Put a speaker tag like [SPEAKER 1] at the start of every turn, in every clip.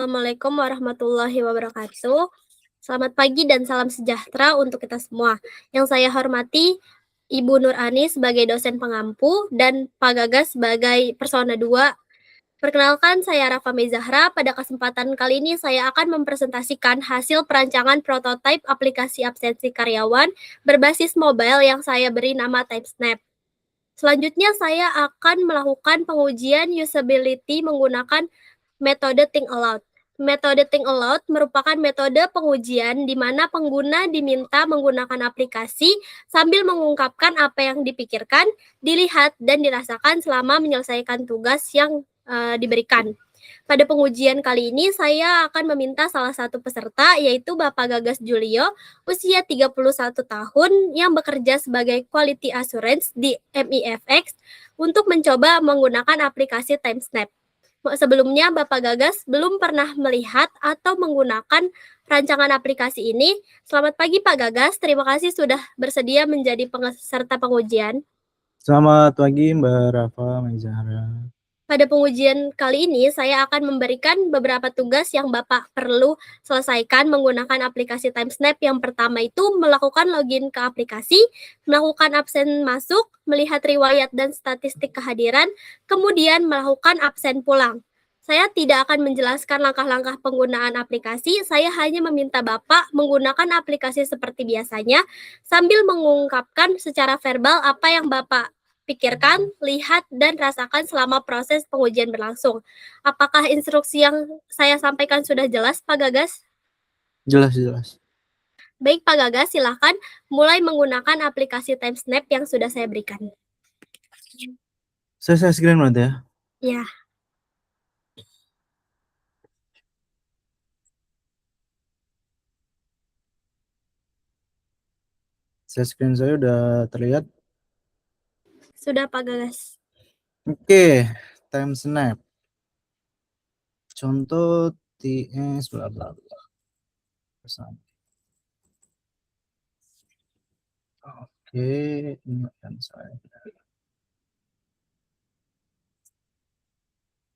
[SPEAKER 1] Assalamualaikum warahmatullahi wabarakatuh. Selamat pagi dan salam sejahtera untuk kita semua. Yang saya hormati Ibu Nur Ani sebagai dosen pengampu dan Pak Gagas sebagai Persona 2. Perkenalkan, saya Rafa Mezahra. Pada kesempatan kali ini saya akan mempresentasikan hasil perancangan prototipe aplikasi absensi karyawan berbasis mobile yang saya beri nama TypeSnap. Selanjutnya saya akan melakukan pengujian usability menggunakan metode Think Aloud. Metode Think Aloud merupakan metode pengujian di mana pengguna diminta menggunakan aplikasi sambil mengungkapkan apa yang dipikirkan, dilihat, dan dirasakan selama menyelesaikan tugas yang diberikan. Pada pengujian kali ini, saya akan meminta salah satu peserta, yaitu Bapak Gagas Julio, usia 31 tahun, yang bekerja sebagai Quality Assurance di MIFX, untuk mencoba menggunakan aplikasi TimeSnap. Sebelumnya, Bapak Gagas belum pernah melihat atau menggunakan rancangan aplikasi ini. Selamat pagi, Pak Gagas. Terima kasih sudah bersedia menjadi peserta pengujian.
[SPEAKER 2] Selamat pagi Mbak Rafa Mezahra.
[SPEAKER 1] Pada pengujian kali ini, saya akan memberikan beberapa tugas yang Bapak perlu selesaikan menggunakan aplikasi TimeSnap. Yang pertama itu melakukan login ke aplikasi, melakukan absen masuk, melihat riwayat dan statistik kehadiran, kemudian melakukan absen pulang. Saya tidak akan menjelaskan langkah-langkah penggunaan aplikasi, saya hanya meminta Bapak menggunakan aplikasi seperti biasanya, sambil mengungkapkan secara verbal apa yang Bapak pikirkan, lihat, dan rasakan selama proses pengujian berlangsung. Apakah instruksi yang saya sampaikan sudah jelas, Pak Gagas?
[SPEAKER 2] Jelas.
[SPEAKER 1] Baik, Pak Gagas, silahkan mulai menggunakan aplikasi TimeSnap yang sudah saya berikan.
[SPEAKER 2] Saya screen nanti ya?
[SPEAKER 1] Ya.
[SPEAKER 2] Screen saya udah terlihat?
[SPEAKER 1] Sudah, Pak Gagas.
[SPEAKER 2] Oke, TimeSnap. Contoh TS bla bla bla. Oke, ini kan saya.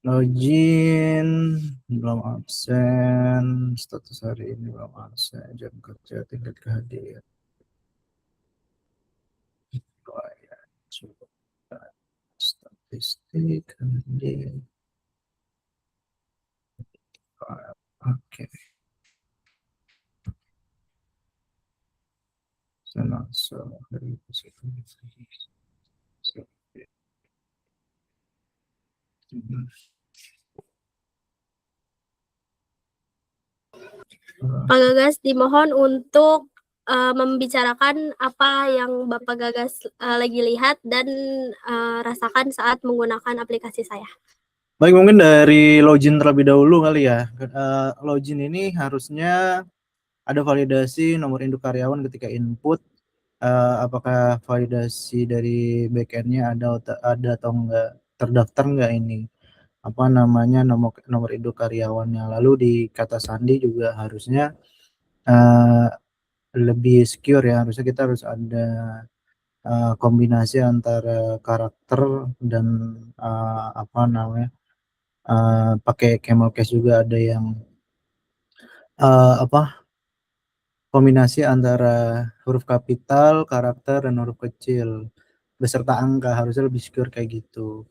[SPEAKER 2] Login, belum absen, status hari ini belum absen, jam kerja, tingkat kehadiran. Statistik, kehadiran. Oke.
[SPEAKER 1] Pak Gagas dimohon untuk membicarakan apa yang Bapak Gagas lagi lihat dan rasakan saat menggunakan aplikasi saya.
[SPEAKER 2] Baik, mungkin dari login terlebih dahulu kali ya. Login ini harusnya ada validasi nomor induk karyawan ketika input. Apakah validasi dari backendnya ada atau enggak, terdaftar enggak ini apa namanya nomor induk karyawannya. Lalu di kata sandi juga harusnya lebih secure ya. Harusnya kita harus ada kombinasi antara karakter dan apa namanya pakai camel case juga, ada yang kombinasi antara huruf kapital, karakter, dan huruf kecil beserta angka, harusnya lebih secure kayak gitu.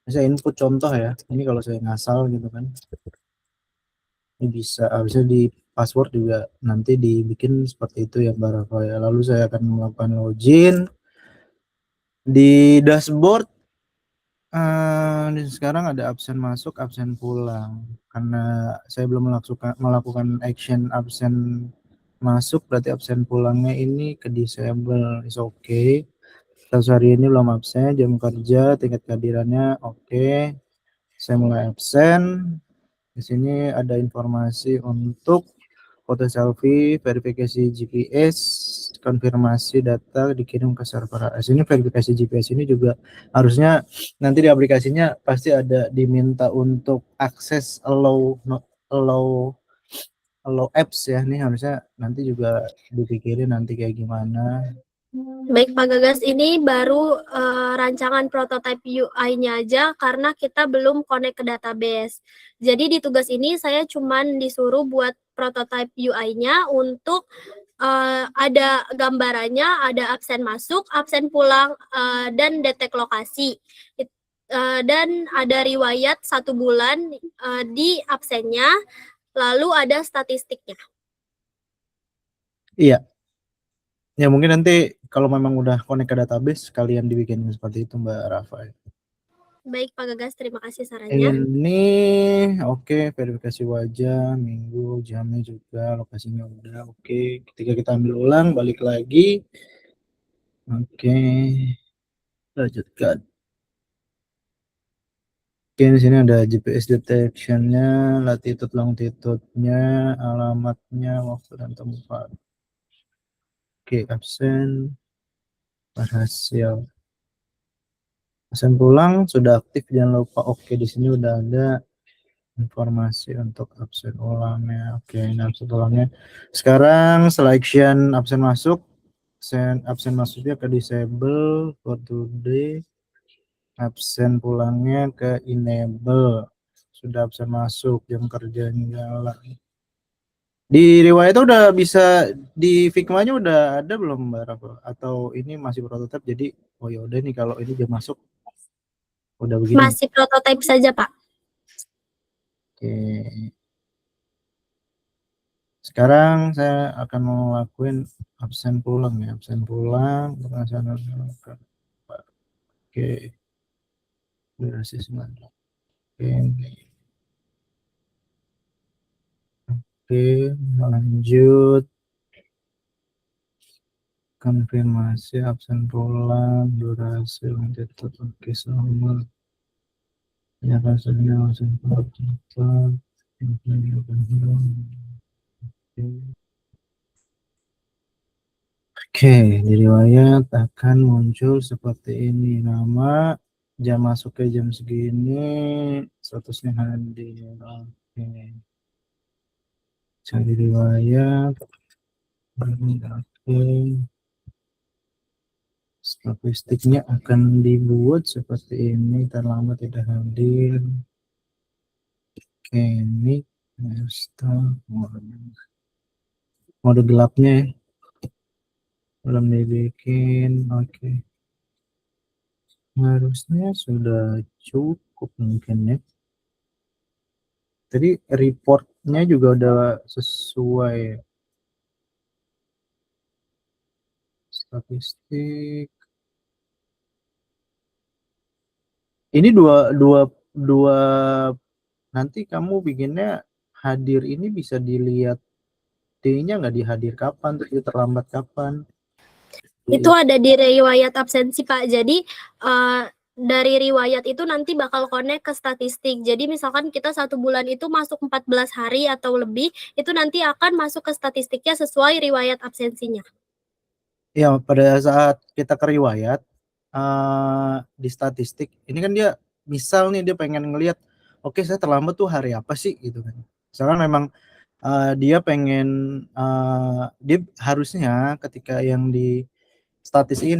[SPEAKER 2] Saya input contoh ya, ini kalau saya ngasal gitu kan, ini bisa harusnya di password juga nanti dibikin seperti itu ya Mbak Rafa ya. Lalu saya akan melakukan login di dashboard. Sekarang ada absen masuk, absen pulang. Karena saya belum melakukan action absen masuk, berarti absen pulangnya ini ke disable. Is okay. Status hari ini belum absen, jam kerja, tingkat kehadirannya oke. Saya mulai absen. Di sini ada informasi untuk foto selfie, verifikasi GPS, konfirmasi data dikirim ke server AS. Ini verifikasi GPS ini juga harusnya nanti di aplikasinya pasti ada diminta untuk akses allow apps ya. Ini harusnya nanti juga dipikirin nanti kayak gimana.
[SPEAKER 1] Baik Pak Gagas, ini baru rancangan prototipe UI-nya aja karena kita belum connect ke database. Jadi di tugas ini saya cuman disuruh buat prototipe UI-nya untuk ada gambarannya, ada absen masuk, absen pulang, dan detek lokasi. Dan ada riwayat 1 bulan di absennya, lalu ada statistiknya.
[SPEAKER 2] Iya. Ya mungkin nanti kalau memang udah connect ke database kalian dibikin seperti itu Mbak Rafa.
[SPEAKER 1] Baik Pak Gagas, terima kasih sarannya.
[SPEAKER 2] Ini oke, verifikasi wajah, minggu, jamnya juga, lokasinya udah oke. Ketika kita ambil ulang, balik lagi. Oke, lanjutkan. Oke, di sini ada GPS detection-nya, latitude, longitude-nya, alamatnya, waktu dan tempat. Oke, absen, berhasil. Absen pulang sudah aktif, jangan lupa. Oke, di sini udah ada informasi untuk absen ulangnya. Oke, ini absen ulangnya. Sekarang selection absen masuk. Absen masuknya ke disable for today. Absen pulangnya ke enable. Sudah absen masuk, jam kerjanya jalan. Di riwayat udah bisa di Figma-nya udah ada belum Mbak Rafa? Atau ini masih prototipe jadi oh ya udah nih kalau ini jam masuk udah begini.
[SPEAKER 1] Masih prototipe saja Pak.
[SPEAKER 2] Oke. Sekarang saya akan melakukan absen pulang ya, absen pulang. Oke, durasi 9. Oke, lanjut. Konfirmasi absen pulang, durasi lanjut. Oke, selamat. Nyatakan saja absen pulang. Oke, di riwayat akan muncul seperti ini. Nama, jam masuk ke jam segini, statusnya hadir. Oke. Cari riwayat. Oke. Statistiknya akan dibuat seperti ini. Terlambat tidak hadir. Oke, ini mode gelapnya ya. Belum dibikin. Oke. Harusnya sudah cukup mungkin ya. Jadi reportnya juga udah sesuai statistik. Ini dua nanti kamu bikinnya hadir ini bisa dilihat D-nya nggak dihadir kapan, terus dia terlambat kapan.
[SPEAKER 1] Itu ada di riwayat absensi Pak. Jadi dari riwayat itu nanti bakal connect ke statistik. Jadi misalkan kita 1 bulan itu masuk 14 hari atau lebih, itu nanti akan masuk ke statistiknya sesuai riwayat absensinya.
[SPEAKER 2] Ya, pada saat kita ke riwayat di statistik, ini kan dia misal nih dia pengen ngelihat, oke saya terlambat tuh hari apa sih gitu kan. Misalkan memang dia pengen dia harusnya ketika yang di statistik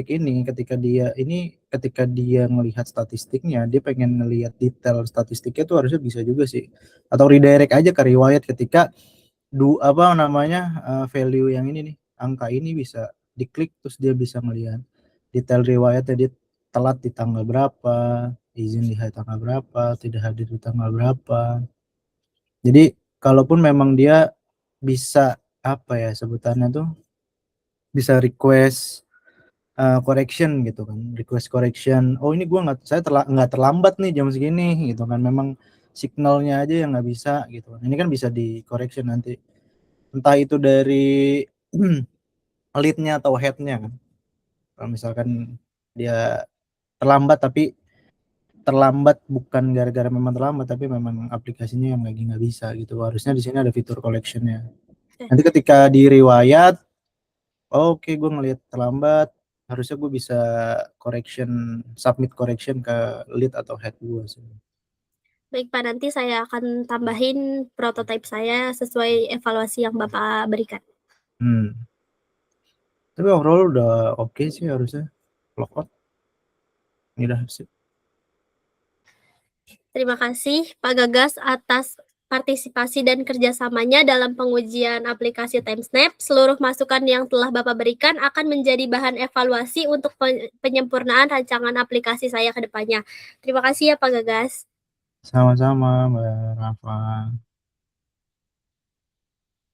[SPEAKER 2] ini ketika dia melihat statistiknya dia pengen ngelihat detail statistiknya tuh harusnya bisa juga sih atau redirect aja ke riwayat ketika apa namanya value yang ini nih angka ini bisa diklik terus dia bisa melihat detail riwayatnya dia telat di tanggal berapa, izin di hari tanggal berapa, tidak hadir di tanggal berapa. Jadi kalaupun memang dia bisa apa ya sebutannya tuh bisa request correction gitu kan, request correction. Oh ini gua nggak terlambat nih jam segini gitu kan. Memang signalnya aja yang nggak bisa gitu kan. Ini kan bisa di correction nanti. Entah itu dari lead-nya atau head-nya kan. Kalau misalkan dia terlambat tapi terlambat bukan gara-gara memang terlambat tapi memang aplikasinya yang lagi nggak bisa gitu. Harusnya di sini ada fitur collection-nya. Nanti ketika di riwayat, oke gue ngelihat terlambat, harusnya gue bisa submit correction ke lead atau head gue sih.
[SPEAKER 1] Baik Pak, nanti saya akan tambahin prototipe saya sesuai evaluasi yang Bapak berikan.
[SPEAKER 2] Tapi overall udah oke sih harusnya. Lockout. Ini udah sip.
[SPEAKER 1] Terima kasih Pak Gagas atas partisipasi dan kerjasamanya dalam pengujian aplikasi TimeSnap. Seluruh masukan yang telah Bapak berikan akan menjadi bahan evaluasi untuk penyempurnaan rancangan aplikasi saya ke depannya. Terima kasih ya Pak Gagas.
[SPEAKER 2] Sama-sama Mbak Rafa.